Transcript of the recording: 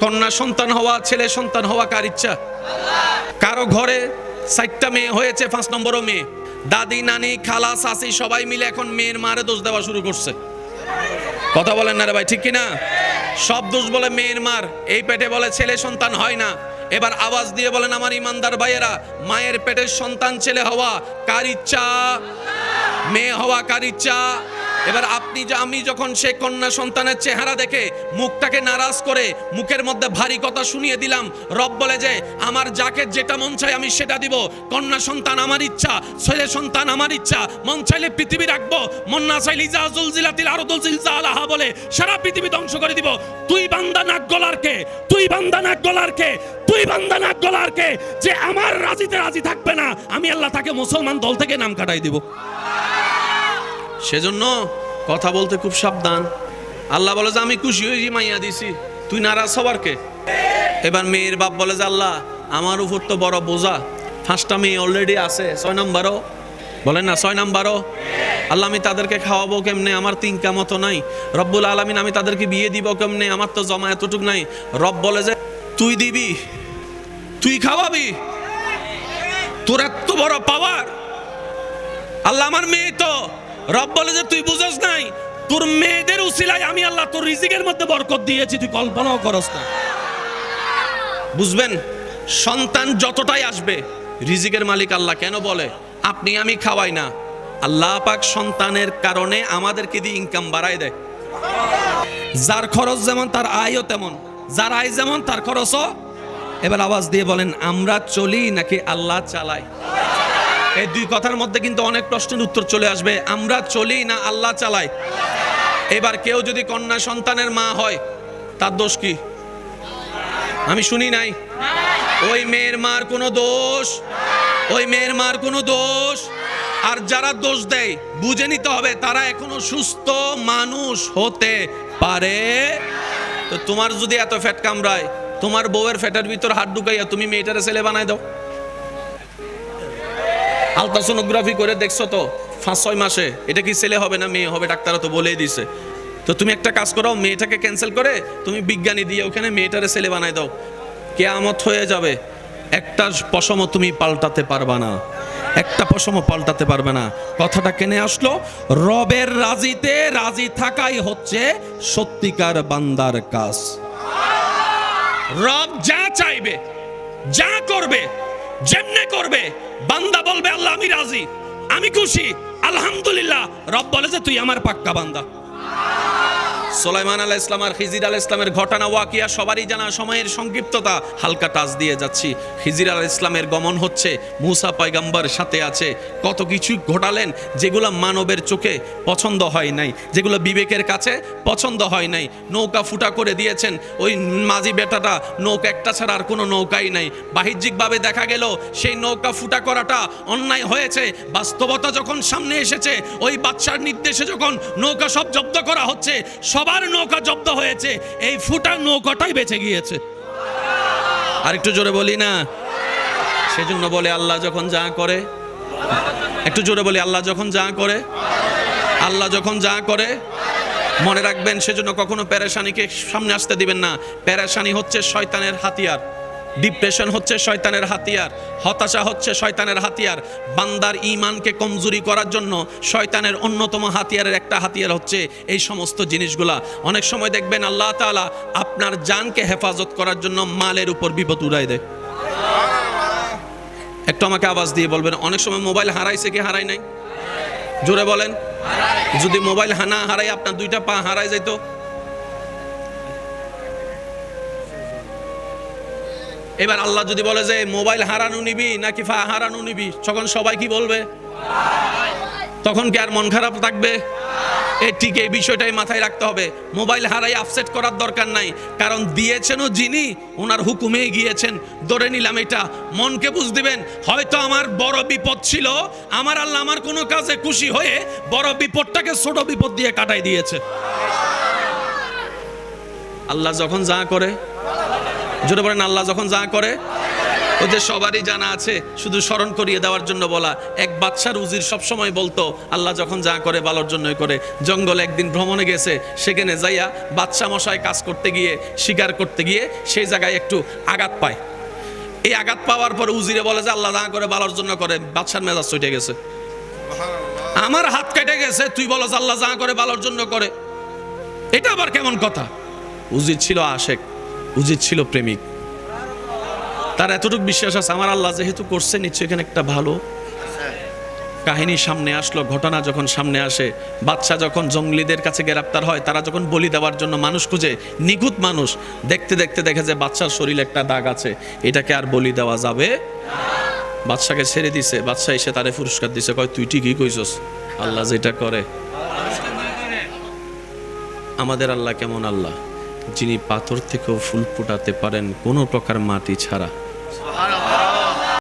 কন্যা সন্তান হওয়া, ছেলে সন্তান হওয়া কার ইচ্ছা? কারো ঘরে 4টা মেয়ে হয়েছে, 5 নম্বরও মেয়ে। দাদি, নানি, খালা, চাচি সবাই মিলে এখন মেয়ের মারে দোষ দেওয়া শুরু করছে। কথা বলেন না রে ভাই, ঠিক কিনা? সব দোষ বলে মেয়ের মার। এই পেটে বলে ছেলে সন্তান হয় না। এবার আওয়াজ দিয়ে বলেন আমার ইমানদার ভাইয়েরা, মায়ের পেটের সন্তান ছেলে হওয়া কার ইচ্ছা? মেয়ে হওয়া কার ইচ্ছা? এবার আমি যখন সে কন্যা সন্তানের চেহারা দেখে মুখটাকে নারাজ করে মুখের মধ্যে ভারী কথা শুনিয়ে দিলাম, রব বলে যে আমার যাকে যেটা মন চায় আমি সেটা দিব। কন্যা সন্তান আমার ইচ্ছা, ছেলে সন্তান আমার ইচ্ছা। মন চাইলে পৃথিবী রাখবো, মন না চাইলে ইজা জুলজিলাতিল আরদু জিলজালাহা বলে সারা পৃথিবী ধ্বংস করে দিব। তুই বান্দা নাক গলার কে? তুই বান্দা নাক গলার কে? তুই বান্দা নাক গলার কে? যে আমার রাজিতে রাজি থাকবে না, আমি আল্লাহ তাকে মুসলমান দল থেকে নাম কাটাই দিব। সেজন্য কথা বলতে খুব সাবধান। আল্লাহ বলে যে আমি খুশি হয়েছি মাইয়া দিছি, তুই নারাজ হবার কে? এবার মেয়ের বাপ বলে যে আল্লাহ আমার উপর তো বড় বোঝা, 5টা মেয়ে অলরেডি আছে, 6 নম্বরও বলেন না, 6 নম্বরও। আল্লাহ আমি তাদেরকে খাওয়াবো কেমনে? আমার 3 কামতো নাই। রব্বুল আলামিন আমি তাদেরকে বিয়ে দিব কেমনে? আমার তো জমা এতটুক নাই। রব বলে যে তুই দিবি, তুই খাওয়াবি, তোর এত বড় পাওয়ার। আল্লাহ আমার মেয়ে তো। রব বলে যে তুই বুঝস নাই, তোর মেয়েদের উসিলায় আমি আল্লাহ তোর রিজিকের মধ্যে বরকত দিয়েছি, তুই কল্পনাও করস না। বুঝবেন, সন্তান যতটাই আসবে রিজিকের মালিক আল্লাহ। কেন বলে আপনি আমি খাওয়াই না, আল্লাহ পাক সন্তানের কারণে আমাদেরকে দিয়ে ইনকাম বাড়ায় দেয়। যার খরচ যেমন তার আয়ও তেমন, যার আয় যেমন তার খরচও। এবার আওয়াজ দিয়ে বলেন আমরা চলি নাকি আল্লাহ চালায়? এই 2 কথার মধ্যে কিন্তু অনেক প্রশ্নের উত্তর চলে আসবে। আমরা চলি না আল্লাহ চালায়? এবার কেউ যদি কন্যা সন্তানের মা হয় তার দোষ কি? আমি শুনি নাই। ওই মেয়ের মার কোনো দোষ, ওই মেয়ের মার কোনো দোষ। আর যারা দোষ দেয় বুঝে নিতে হবে তারা এখনো সুস্থ মানুষ হতে পারে। তো তোমার যদি এত ফ্যাট কামড়ায়, তোমার বউয়ের ফ্যাটের ভিতর হাত ঢুকাইয়া তুমি মেয়েটারে ছেলে বানায় দাও। আলট্রাসোনোগ্রাফি করে দেখছো তো 5-6 মাসে এটা কি ছেলে হবে না মেয়ে হবে, ডাক্তাররা তো বলেই দিছে। তো তুমি একটা কাজ করো, মেয়েটাকে ক্যান্সেল করে তুমি বিজ্ঞানী দিয়ে ওখানে মেয়েটারে ছেলে বানায় দাও। কিয়ামত হয়ে যাবে, একটা পশমও তুমি পাল্টাতে পারবা না, একটা পশমও পাল্টাতে পারবে না। কথাটা কেনে আসলো? রবের রাজিতে রাজি থাকাই হচ্ছে সত্যিকার বান্দার কাজ। রব যা চাইবে, যা করবে, যেমনে করবে, বান্দা বলবে আল্লাহ আমি রাজি, আমি খুশি, আলহামদুলিল্লাহ। রব বলে যে তুই আমার পাক্কা বান্দা। সুলাইমান আলাইহিস সালাম আর খিজির আলাইহিস সালামের ঘটনা ওয়াকিয়া সবারই জানা। সময়ের সংক্ষিপ্ততা হালকা টাচ দিয়ে যাচ্ছি। খিজির আলাইহিস সালামের গমন হচ্ছে, মুসা পয়গম্বর সাথে আছে। কত কিছু ঘটালেন যেগুলো মানবের চোখে পছন্দ হয় নাই, যেগুলো বিবেকের কাছে পছন্দ হয় নাই। নৌকা ফুটা করে দিয়েছেন, ওই মাঝি বেটাটা নৌকা একটা ছাড়া আর কোনো নৌকাই নাই। বাহ্যিকভাবে দেখা গেল সেই নৌকা ফুটা করাটা অন্যায় হয়েছে। বাস্তবতা যখন সামনে এসেছে, ওই বাদশার নির্দেশে যখন নৌকা সব জব্দ করা হচ্ছে, সবার নৌকা জব্দ হয়েছে, এই ফুটার নৌকাটাই বেঁচে গিয়েছে। আর একটু জোরে বলি না? সেজন্য বলে আল্লাহ যখন যা করে, একটু জোরে বলি আল্লাহ যখন যা করে, আল্লাহ যখন যা করে মনে রাখবেন। সেজন্য কখনো পেরেশানিকে সামনে আসতে দিবেন না। পেরেশানি হচ্ছে শয়তানের হাতিয়ার, ডিপ্রেশন হচ্ছে শয়তানের হাতিয়ার, হতাশা হচ্ছে শয়তানের হাতিয়ার। বান্দার ঈমানকে কমজোরি করার জন্য শয়তানের অন্যতম হাতিয়ারের একটা হাতিয়ার হচ্ছে এই সমস্ত জিনিসগুলা। অনেক সময় দেখবেন আল্লাহ তাআলা আপনার জানকে হেফাজত করার জন্য মালের উপর বিপদ উড়াই দেয়। একটু আমাকে আওয়াজ দিয়ে বলবেন, অনেক সময় মোবাইল হারাইছে কি হারাই নাই? জোরে বলেন। যদি মোবাইল না হারাই আপনার 2টা পা হারাই যাইতো, এবার আল্লাহ যদি বলে যে মোবাইল হারানো নিবি নাকি পা হারানো নিবি, তখন সবাই কি বলবে? তখন কি আর মন খারাপ থাকবে? ঠিক এই বিষয়টাই মাথায় রাখতে হবে। মোবাইল হারাই আপসেট করার দরকার নাই, কারণ দিয়েছেনও যিনি ওনার হুকুমে গিয়েছেন। ধরে নিলাম এটা, মনকে বুঝ দিবেন হয়তো আমার বড় বিপদ ছিল, আমার আল্লাহ আমার কোনো কাজে খুশি হয়ে বড় বিপদটাকে ছোট বিপদ দিয়ে কাটাই দিয়েছে। আল্লাহ যখন যা করে, জোরে বলেন আল্লাহ যখন যা করে, ওদের সবারই জানা আছে, শুধু স্মরণ করিয়ে দেওয়ার জন্য বলা। এক বাদশার উজির সবসময় বলতো আল্লাহ যখন যা করে ভালোর জন্যই করে। জঙ্গলে একদিন ভ্রমণে গেছে, সেখানে যাইয়া বাদশা মশাই কাজ করতে গিয়ে, শিকার করতে গিয়ে সেই জায়গায় একটু আঘাত পায়। এই আঘাত পাওয়ার পর উজিরে বলে যে আল্লাহ যা করে ভালোর জন্য করে। বাদশার মেজাজ চটে গেছে, আমার হাত কেটে গেছে, তুই বলো আল্লাহ যা করে ভালোর জন্য করে, এটা আবার কেমন কথা? উজির ছিল আশেক, উজির ছিল প্রেমিক। তার এতটুকু বিশ্বাস আছে আমার আল্লাহ যেহেতু করছে নিশ্চয়ই এখানে একটা ভালো কাহিনী সামনে আসলো। ঘটনা যখন সামনে আসে, বাদশা যখন জঙ্গলিদের কাছে গ্রেপ্তার হয়, তারা যখন বলি দেওয়ার জন্য মানুষ খুঁজে, নিখুঁত মানুষ, দেখতে দেখতে দেখে যে বাদশার শরীরে একটা দাগ আছে, এটাকে আর বলি দেওয়া যাবে। বাদশাকে ছেড়ে দিছে। বাদশা এসে তারে পুরস্কার দিছে, কয় তুই ঠিকই কইছস, আল্লাহ যেটা করে। আমাদের আল্লাহ কেমন আল্লাহ? যিনি পাথর থেকেও ফুল ফোটাতে পারেন কোনো প্রকার মাটি ছাড়া।